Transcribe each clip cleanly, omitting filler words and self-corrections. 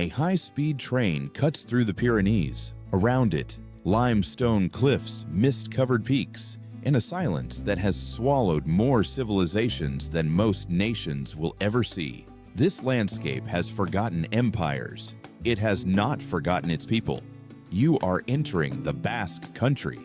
A high-speed train cuts through the Pyrenees. Around it, limestone cliffs, mist-covered peaks, and a silence that has swallowed more civilizations than most nations will ever see. This landscape has forgotten empires. It has not forgotten its people. You are entering the Basque country.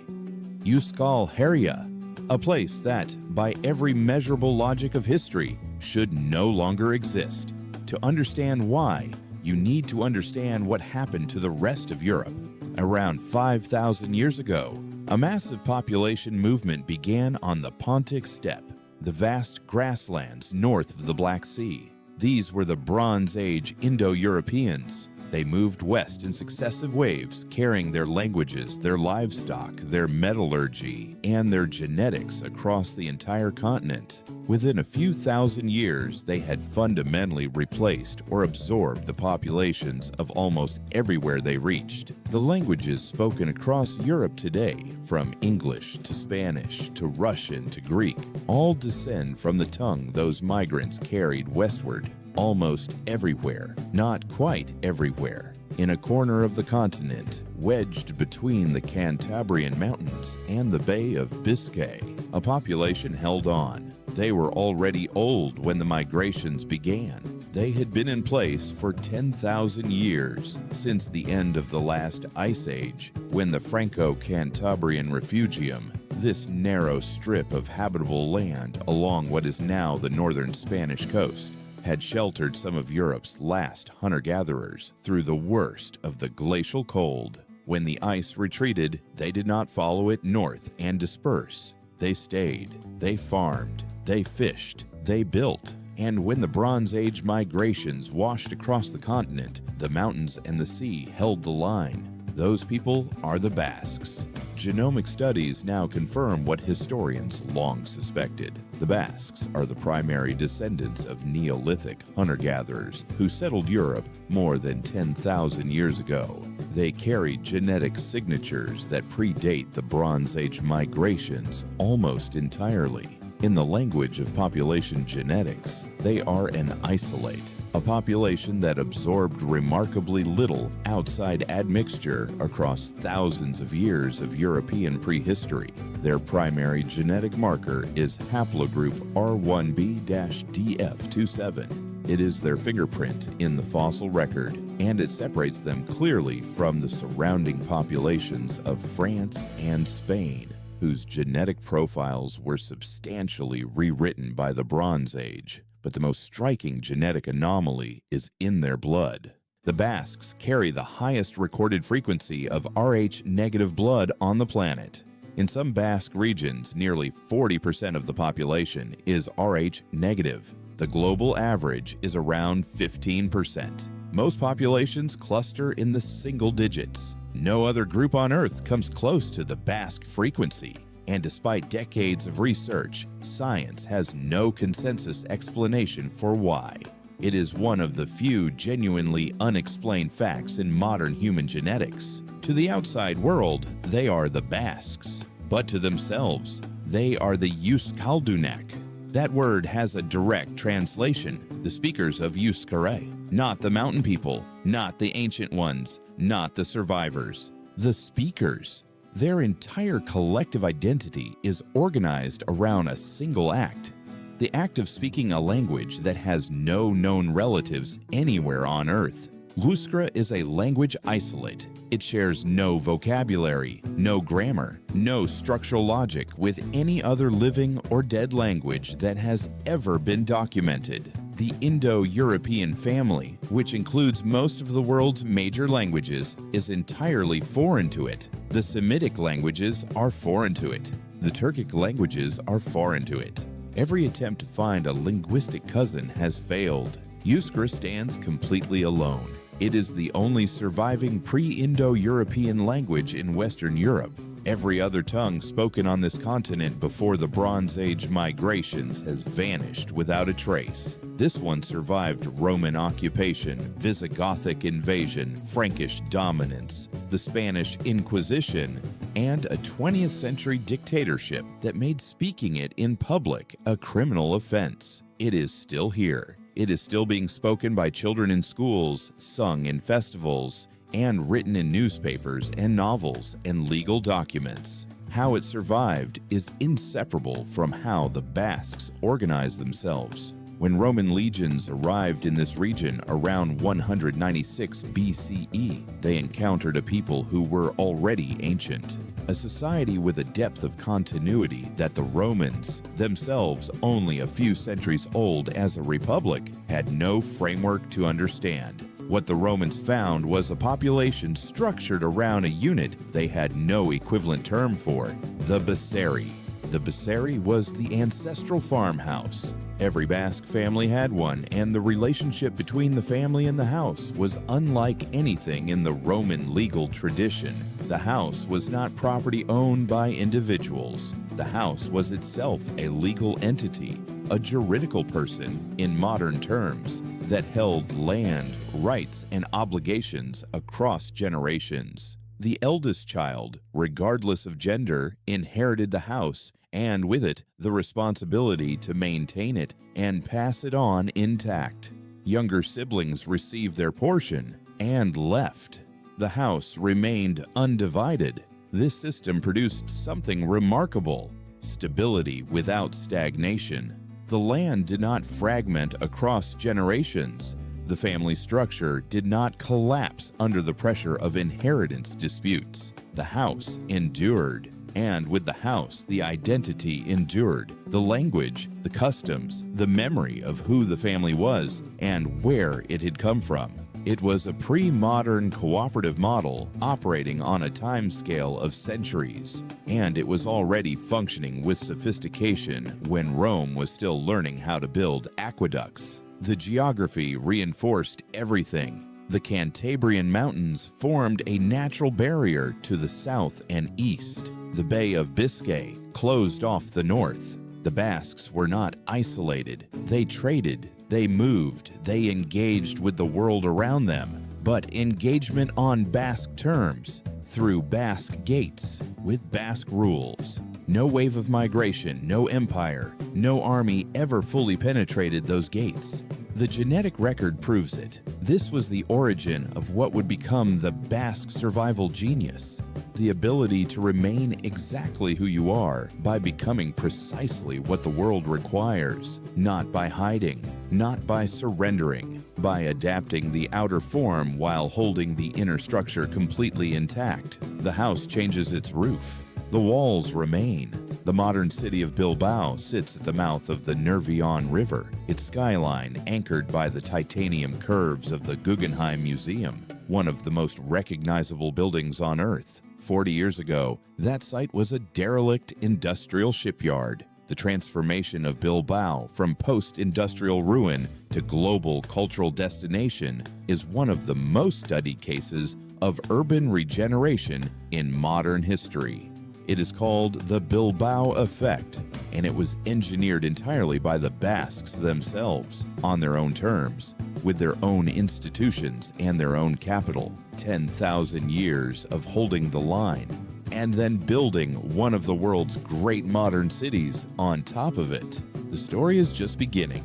Euskara, a place that, by every measurable logic of history, should no longer exist. To understand why, you need to understand what happened to the rest of Europe. Around 5,000 years ago, a massive population movement began on the Pontic Steppe, the vast grasslands north of the Black Sea. These were the Bronze Age Indo-Europeans. They moved west in successive waves, carrying their languages, their livestock, their metallurgy, and their genetics across the entire continent. Within a few thousand years, they had fundamentally replaced or absorbed the populations of almost everywhere they reached. The languages spoken across Europe today, from English to Spanish to Russian to Greek, all descend from the tongue those migrants carried westward. Almost everywhere, not quite everywhere. In a corner of the continent, wedged between the Cantabrian Mountains and the Bay of Biscay, a population held on. They were already old when the migrations began. They had been in place for 10,000 years, since the end of the last ice age, when the Franco-Cantabrian Refugium, this narrow strip of habitable land along what is now the northern Spanish coast, had sheltered some of Europe's last hunter-gatherers through the worst of the glacial cold. When the ice retreated, they did not follow it north and disperse. They stayed, they farmed, they fished, they built. And when the Bronze Age migrations washed across the continent, the mountains and the sea held the line. Those people are the Basques. Genomic studies now confirm what historians long suspected. The Basques are the primary descendants of Neolithic hunter-gatherers who settled Europe more than 10,000 years ago. They carry genetic signatures that predate the Bronze Age migrations almost entirely. In the language of population genetics, they are an isolate, a population that absorbed remarkably little outside admixture across thousands of years of European prehistory. Their primary genetic marker is Haplogroup R1b-DF27. It is their fingerprint in the fossil record, and it separates them clearly from the surrounding populations of France and Spain, whose genetic profiles were substantially rewritten by the Bronze Age. But the most striking genetic anomaly is in their blood. The Basques carry the highest recorded frequency of Rh-negative blood on the planet. In some Basque regions, nearly 40% of the population is Rh-negative. The global average is around 15%. Most populations cluster in the single digits. No other group on Earth comes close to the Basque frequency. And despite decades of research, science has no consensus explanation for why. It is one of the few genuinely unexplained facts in modern human genetics. To the outside world, they are the Basques. But to themselves, they are the Euskaldunak. That word has a direct translation, the speakers of Euskara. Not the mountain people, not the ancient ones, not the survivors. The speakers. Their entire collective identity is organized around a single act. The act of speaking a language that has no known relatives anywhere on Earth. Euskara is a language isolate. It shares no vocabulary, no grammar, no structural logic with any other living or dead language that has ever been documented. The Indo-European family, which includes most of the world's major languages, is entirely foreign to it. The Semitic languages are foreign to it. The Turkic languages are foreign to it. Every attempt to find a linguistic cousin has failed. Euskara stands completely alone. It is the only surviving pre-Indo-European language in Western Europe. Every other tongue spoken on this continent before the Bronze Age migrations has vanished without a trace. This one survived Roman occupation, Visigothic invasion, Frankish dominance, the Spanish Inquisition, and a 20th century dictatorship that made speaking it in public a criminal offense. It is still here. It is still being spoken by children in schools, sung in festivals, and written in newspapers and novels and legal documents. How it survived is inseparable from how the Basques organized themselves. When Roman legions arrived in this region around 196 BCE, they encountered a people who were already ancient, a society with a depth of continuity that the Romans, themselves only a few centuries old as a republic, had no framework to understand. What the Romans found was a population structured around a unit they had no equivalent term for, the Baserri. The Baserri was the ancestral farmhouse. Every Basque family had one, and the relationship between the family and the house was unlike anything in the Roman legal tradition. The house was not property owned by individuals. The house was itself a legal entity, a juridical person in modern terms, that held land, rights, and obligations across generations. The eldest child, regardless of gender, inherited the house, and with it, the responsibility to maintain it and pass it on intact. Younger siblings received their portion and left. The house remained undivided. This system produced something remarkable: stability without stagnation. The land did not fragment across generations. The family structure did not collapse under the pressure of inheritance disputes. The house endured, and with the house, the identity endured, the language, the customs, the memory of who the family was and where it had come from. It was a pre-modern cooperative model operating on a timescale of centuries, and it was already functioning with sophistication when Rome was still learning how to build aqueducts. The geography reinforced everything. The Cantabrian Mountains formed a natural barrier to the south and east. The Bay of Biscay closed off the north. The Basques were not isolated. They traded, they moved, they engaged with the world around them, but engagement on Basque terms, through Basque gates, with Basque rules. No wave of migration, no empire, no army ever fully penetrated those gates. The genetic record proves it. This was the origin of what would become the Basque survival genius: the ability to remain exactly who you are by becoming precisely what the world requires, not by hiding, not by surrendering, by adapting the outer form while holding the inner structure completely intact. The house changes its roof. The walls remain. The modern city of Bilbao sits at the mouth of the Nervion River, its skyline anchored by the titanium curves of the Guggenheim Museum, one of the most recognizable buildings on Earth. 40 years ago, that site was a derelict industrial shipyard. The transformation of Bilbao from post-industrial ruin to global cultural destination is one of the most studied cases of urban regeneration in modern history. It is called the Bilbao effect, and it was engineered entirely by the Basques themselves, on their own terms, with their own institutions and their own capital. 10,000 years of holding the line, and then building one of the world's great modern cities on top of it. The story is just beginning.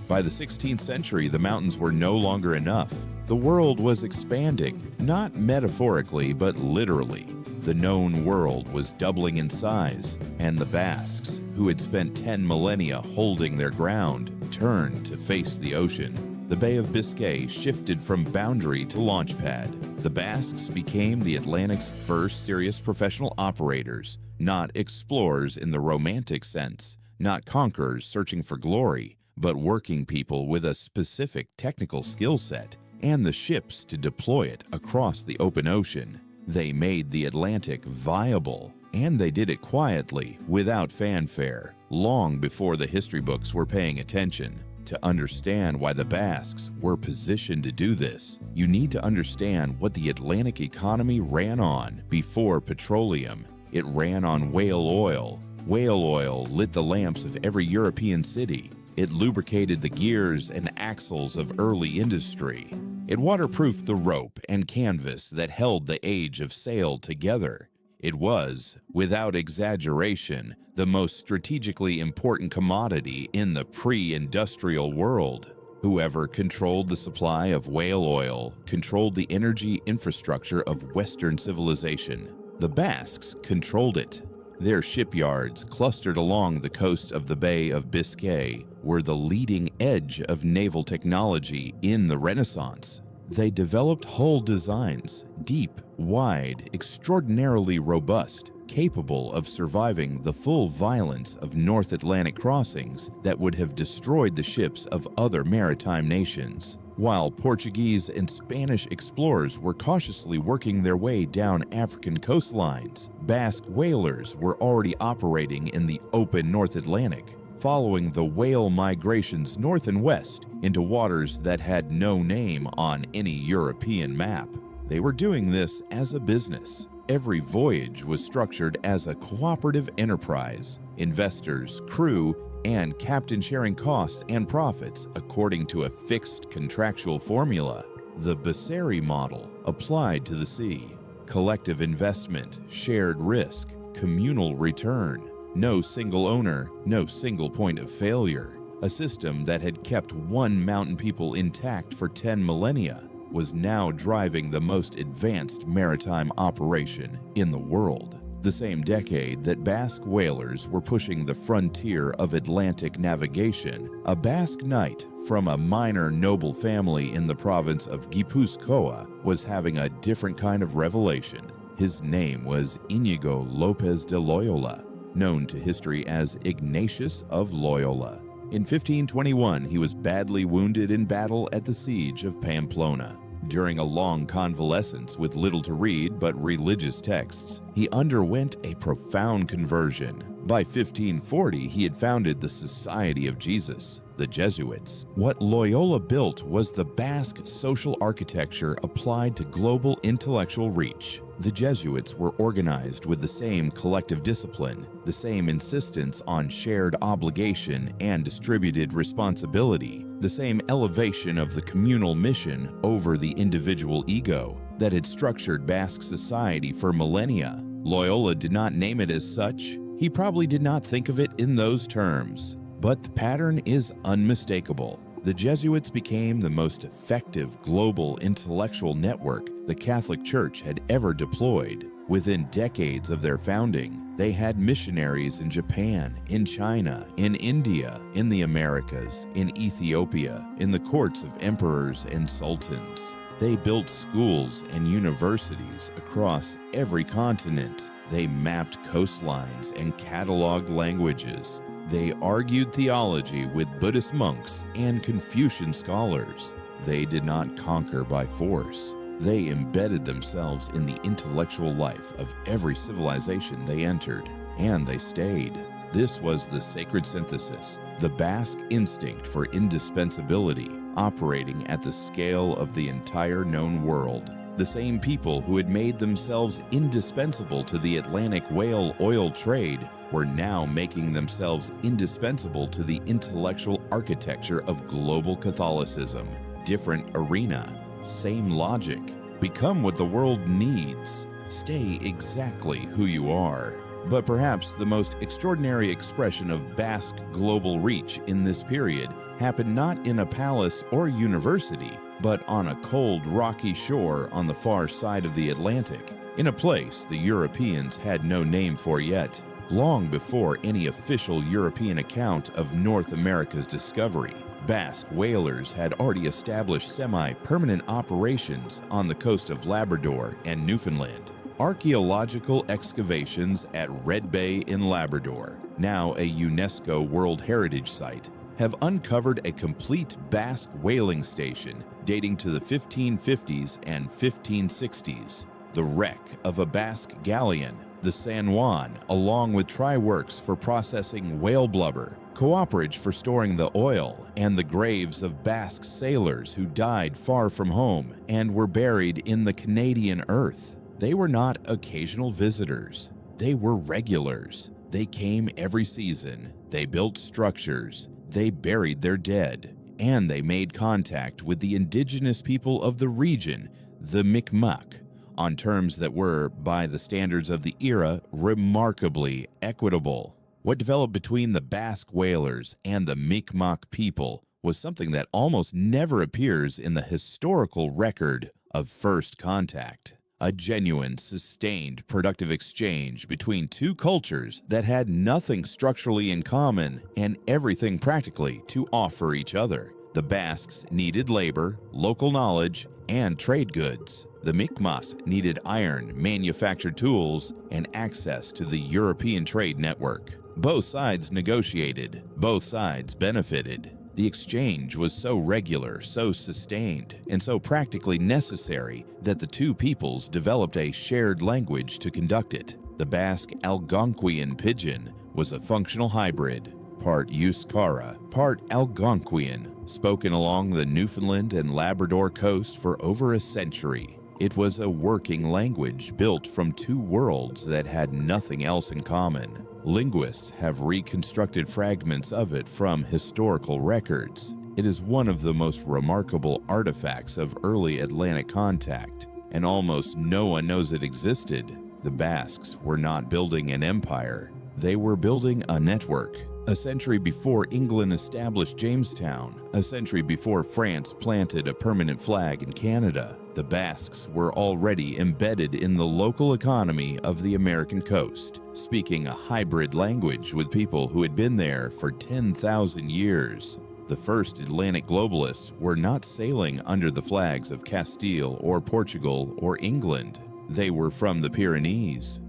By the 16th century, the mountains were no longer enough. The world was expanding, not metaphorically, but literally. The known world was doubling in size, and the Basques, who had spent 10 millennia holding their ground, turned to face the ocean. The Bay of Biscay shifted from boundary to launchpad. The Basques became the Atlantic's first serious professional operators, not explorers in the romantic sense, not conquerors searching for glory, but working people with a specific technical skill set and the ships to deploy it across the open ocean. They made the Atlantic viable, and they did it quietly, without fanfare, long before the history books were paying attention. To understand why the Basques were positioned to do this, you need to understand what the Atlantic economy ran on before petroleum. It ran on whale oil. Whale oil lit the lamps of every European city. It lubricated the gears and axles of early industry. It waterproofed the rope and canvas that held the age of sail together. It was, without exaggeration, the most strategically important commodity in the pre-industrial world. Whoever controlled the supply of whale oil controlled the energy infrastructure of Western civilization. The Basques controlled it. Their shipyards, clustered along the coast of the Bay of Biscay, were the leading edge of naval technology in the Renaissance. They developed hull designs, deep, wide, extraordinarily robust, capable of surviving the full violence of North Atlantic crossings that would have destroyed the ships of other maritime nations. While Portuguese and Spanish explorers were cautiously working their way down African coastlines, Basque whalers were already operating in the open North Atlantic, following the whale migrations north and west into waters that had no name on any European map. They were doing this as a business. Every voyage was structured as a cooperative enterprise. Investors, crew, and captain sharing costs and profits according to a fixed contractual formula. The Baserri model applied to the sea. Collective investment, shared risk, communal return. No single owner, no single point of failure. A system that had kept one mountain people intact for 10 millennia was now driving the most advanced maritime operation in the world. The same decade that Basque whalers were pushing the frontier of Atlantic navigation, a Basque knight from a minor noble family in the province of Gipuzkoa was having a different kind of revelation. His name was Íñigo López de Loyola, known to history as Ignatius of Loyola. In 1521, he was badly wounded in battle at the siege of Pamplona. During a long convalescence with little to read but religious texts, he underwent a profound conversion. By 1540, he had founded the Society of Jesus, the Jesuits. What Loyola built was the Basque social architecture applied to global intellectual reach. The Jesuits were organized with the same collective discipline, the same insistence on shared obligation and distributed responsibility, the same elevation of the communal mission over the individual ego that had structured Basque society for millennia. Loyola did not name it as such. He probably did not think of it in those terms. But the pattern is unmistakable. The Jesuits became the most effective global intellectual network the Catholic Church had ever deployed. Within decades of their founding, they had missionaries in Japan, in China, in India, in the Americas, in Ethiopia, in the courts of emperors and sultans. They built schools and universities across every continent. They mapped coastlines and cataloged languages. They argued theology with Buddhist monks and Confucian scholars. They did not conquer by force. They embedded themselves in the intellectual life of every civilization they entered, and they stayed. This was the sacred synthesis, the Basque instinct for indispensability, operating at the scale of the entire known world. The same people who had made themselves indispensable to the Atlantic whale oil trade were now making themselves indispensable to the intellectual architecture of global Catholicism. Different arena, same logic. Become what the world needs. Stay exactly who you are. But perhaps the most extraordinary expression of Basque global reach in this period happened not in a palace or university, but on a cold, rocky shore on the far side of the Atlantic, in a place the Europeans had no name for yet. Long before any official European account of North America's discovery, Basque whalers had already established semi-permanent operations on the coast of Labrador and Newfoundland. Archaeological excavations at Red Bay in Labrador, now a UNESCO World Heritage Site, have uncovered a complete Basque whaling station dating to the 1550s and 1560s. The wreck of a Basque galleon, the San Juan, along with try-works for processing whale blubber, cooperage for storing the oil, and the graves of Basque sailors who died far from home and were buried in the Canadian earth. They were not occasional visitors. They were regulars. They came every season. They built structures. They buried their dead. And they made contact with the indigenous people of the region, the Mi'kmaq. on terms that were, by the standards of the era, remarkably equitable. What developed between the Basque whalers and the Mi'kmaq people was something that almost never appears in the historical record of first contact. A genuine, sustained, productive exchange between two cultures that had nothing structurally in common and everything practically to offer each other. The Basques needed labor, local knowledge, and trade goods. The Mi'kmaq needed iron, manufactured tools, and access to the European trade network. Both sides negotiated. Both sides benefited. The exchange was so regular, so sustained, and so practically necessary that the two peoples developed a shared language to conduct it. The Basque Algonquian pidgin was a functional hybrid, part Euskara, part Algonquian, spoken along the Newfoundland and Labrador coast for over a century. It was a working language built from two worlds that had nothing else in common. Linguists have reconstructed fragments of it from historical records. It is one of the most remarkable artifacts of early Atlantic contact, and almost no one knows it existed. The Basques were not building an empire. They were building a network. A century before England established Jamestown, a century before France planted a permanent flag in Canada, the Basques were already embedded in the local economy of the American coast, speaking a hybrid language with people who had been there for 10,000 years. The first Atlantic globalists were not sailing under the flags of Castile or Portugal or England. They were from the Pyrenees.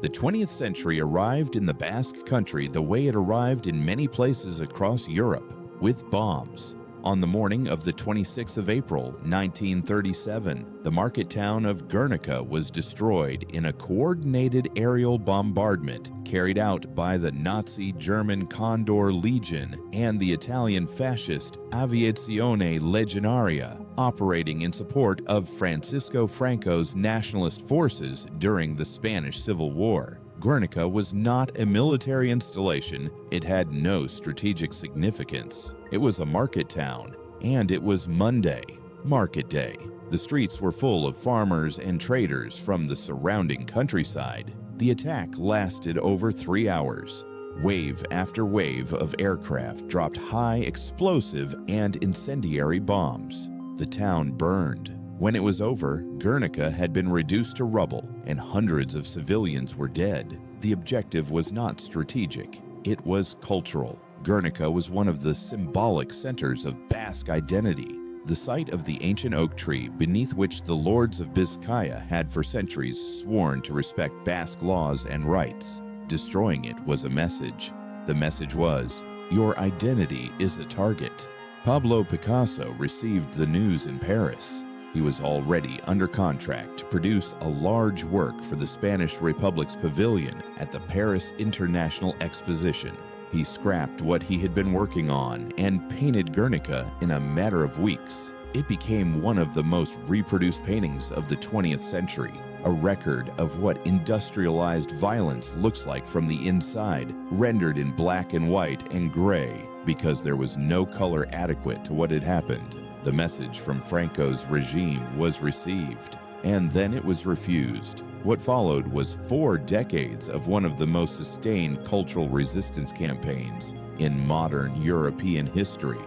The 20th century arrived in the Basque country the way it arrived in many places across Europe, with bombs. On the morning of the 26th of April, 1937, the market town of Guernica was destroyed in a coordinated aerial bombardment carried out by the Nazi German Condor Legion and the Italian fascist Aviazione Legionaria, operating in support of Francisco Franco's nationalist forces during the Spanish Civil War. Guernica was not a military installation. It had no strategic significance. It was a market town, and it was Monday, Market Day. The streets were full of farmers and traders from the surrounding countryside. The attack lasted over 3 hours. Wave after wave of aircraft dropped high explosive and incendiary bombs. The town burned. When it was over, Guernica had been reduced to rubble, and hundreds of civilians were dead. The objective was not strategic. It was cultural. Guernica was one of the symbolic centers of Basque identity, the site of the ancient oak tree beneath which the lords of Vizcaya had for centuries sworn to respect Basque laws and rights. Destroying it was a message. The message was, your identity is a target. Pablo Picasso received the news in Paris. He was already under contract to produce a large work for the Spanish Republic's pavilion at the Paris International Exposition. He scrapped what he had been working on and painted Guernica in a matter of weeks. It became one of the most reproduced paintings of the 20th century, a record of what industrialized violence looks like from the inside, rendered in black and white and gray because there was no color adequate to what had happened. The message from Franco's regime was received, and then it was refused. What followed was 4 decades of one of the most sustained cultural resistance campaigns in modern European history.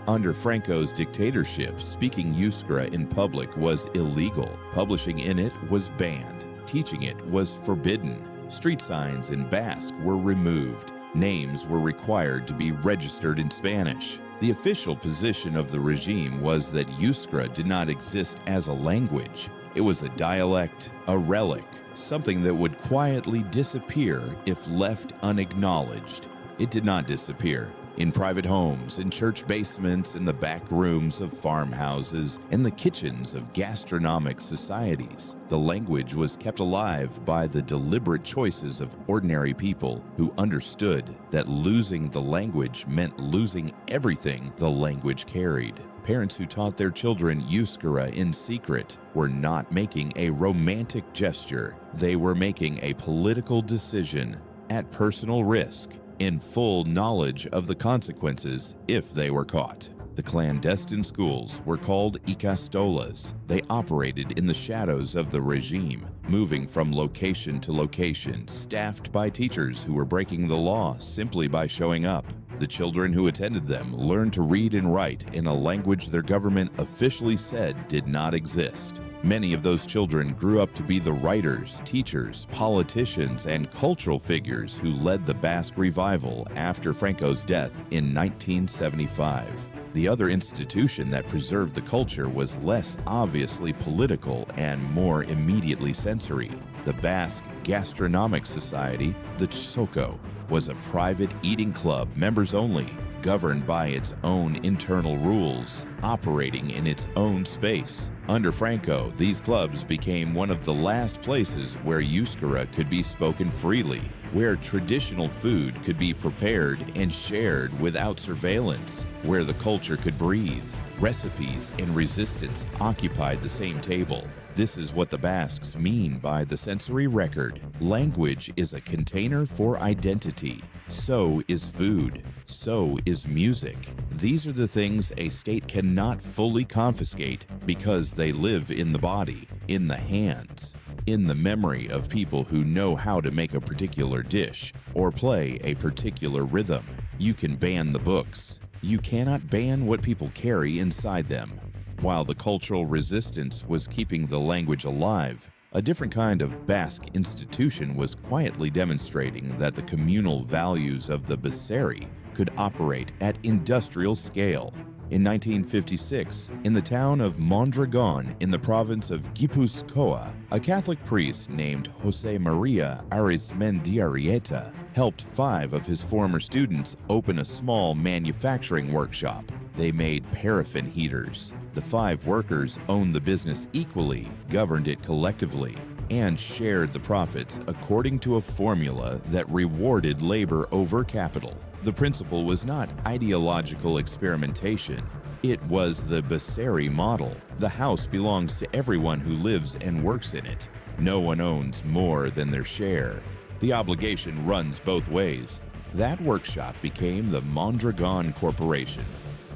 Under Franco's dictatorship, speaking Euskara in public was illegal. Publishing in it was banned. Teaching it was forbidden. Street signs in Basque were removed. Names were required to be registered in Spanish. The official position of the regime was that Euskara did not exist as a language. It was a dialect, a relic, something that would quietly disappear if left unacknowledged. It did not disappear. In private homes, in church basements, in the back rooms of farmhouses, in the kitchens of gastronomic societies, the language was kept alive by the deliberate choices of ordinary people who understood that losing the language meant losing everything the language carried. Parents who taught their children Euskara in secret were not making a romantic gesture. They were making a political decision at personal risk, in full knowledge of the consequences if they were caught. The clandestine schools were called ikastolas. They operated in the shadows of the regime, moving from location to location, staffed by teachers who were breaking the law simply by showing up. The children who attended them learned to read and write in a language their government officially said did not exist. Many of those children grew up to be the writers, teachers, politicians, and cultural figures who led the Basque revival after Franco's death in 1975. The other institution that preserved the culture was less obviously political and more immediately sensory. The Basque Gastronomic Society, the Tsoko, was a private eating club, members only, governed by its own internal rules, operating in its own space. Under Franco, these clubs became one of the last places where Euskara could be spoken freely, where traditional food could be prepared and shared without surveillance, where the culture could breathe. Recipes and resistance occupied the same table. This is what the Basques mean by the sensory record. Language is a container for identity. So is food. So is music. These are the things a state cannot fully confiscate because they live in the body, in the hands, in the memory of people who know how to make a particular dish or play a particular rhythm. You can ban the books. You cannot ban what people carry inside them. While the cultural resistance was keeping the language alive, a different kind of Basque institution was quietly demonstrating that the communal values of the Baserri could operate at industrial scale. In 1956, in the town of Mondragon in the province of Gipuzkoa, a Catholic priest named Jose Maria Arizmendiarrieta helped 5 of his former students open a small manufacturing workshop. They made paraffin heaters. The 5 workers owned the business equally, governed it collectively, and shared the profits according to a formula that rewarded labor over capital. The principle was not ideological experimentation. It was the Baserri model. The house belongs to everyone who lives and works in it. No one owns more than their share. The obligation runs both ways. That workshop became the Mondragon Corporation.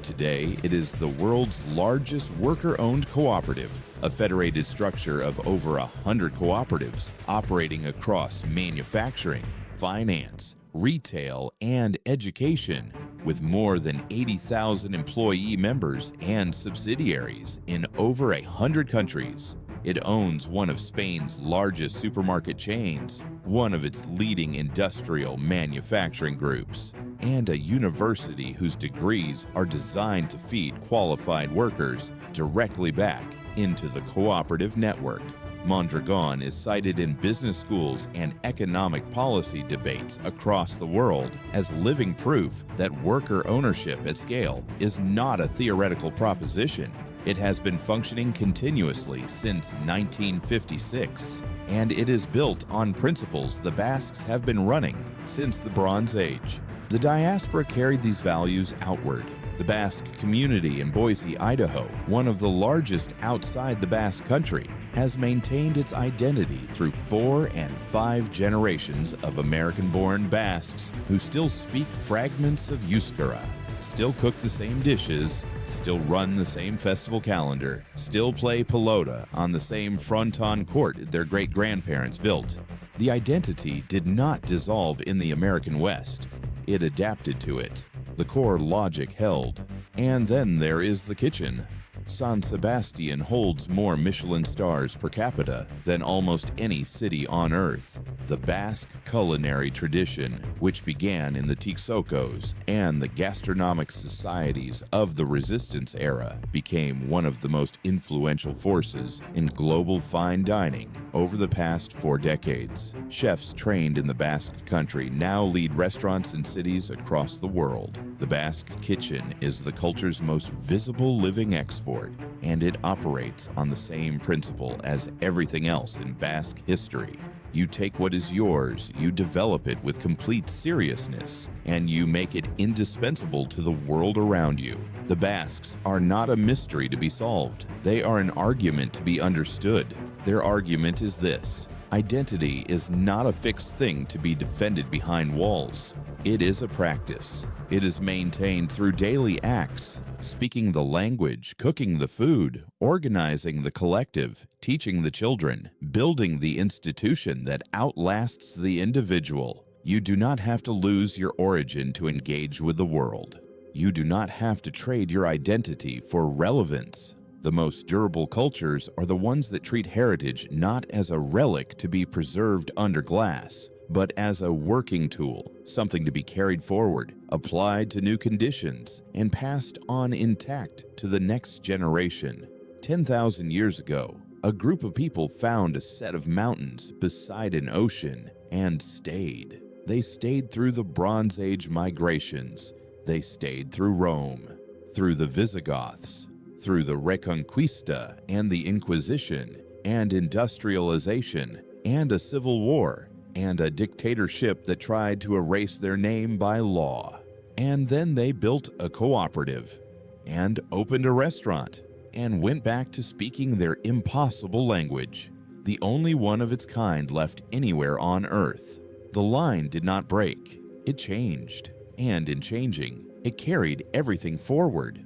Today, it is the world's largest worker-owned cooperative, a federated structure of over 100 cooperatives operating across manufacturing, finance, retail, and education, with more than 80,000 employee members and subsidiaries in over 100 countries. It owns one of Spain's largest supermarket chains, one of its leading industrial manufacturing groups, and a university whose degrees are designed to feed qualified workers directly back into the cooperative network. Mondragon is cited in business schools and economic policy debates across the world as living proof that worker ownership at scale is not a theoretical proposition. It has been functioning continuously since 1956, and it is built on principles the Basques have been running since the Bronze Age. The diaspora carried these values outward. The Basque community in Boise, Idaho, one of the largest outside the Basque country, has maintained its identity through 4 and 5 generations of American-born Basques who still speak fragments of Euskara, still cook the same dishes, still run the same festival calendar, still play pelota on the same fronton court their great-grandparents built. The identity did not dissolve in the American West. It adapted to it. The core logic held. And then there is the kitchen. San Sebastian holds more Michelin stars per capita than almost any city on Earth. The Basque culinary tradition, which began in the Texocos and the gastronomic societies of the Resistance era, became one of the most influential forces in global fine dining over the past 4 decades. Chefs trained in the Basque country now lead restaurants in cities across the world. The Basque kitchen is the culture's most visible living export, and it operates on the same principle as everything else in Basque history. You take what is yours, you develop it with complete seriousness, and you make it indispensable to the world around you. The Basques are not a mystery to be solved. They are an argument to be understood. Their argument is this: Identity is not a fixed thing to be defended behind walls. It is a practice. It is maintained through daily acts, speaking the language, cooking the food, organizing the collective, teaching the children, building the institution that outlasts the individual. You do not have to lose your origin to engage with the world. You do not have to trade your identity for relevance. The most durable cultures are the ones that treat heritage not as a relic to be preserved under glass, but as a working tool, something to be carried forward, applied to new conditions, and passed on intact to the next generation. 10,000 years ago, a group of people found a set of mountains beside an ocean and stayed. They stayed through the Bronze Age migrations. They stayed through Rome, through the Visigoths, through the Reconquista and the Inquisition, and industrialization, and a civil war, and a dictatorship that tried to erase their name by law. And then they built a cooperative, and opened a restaurant, and went back to speaking their impossible language, the only one of its kind left anywhere on Earth. The line did not break. It changed, and in changing, it carried everything forward.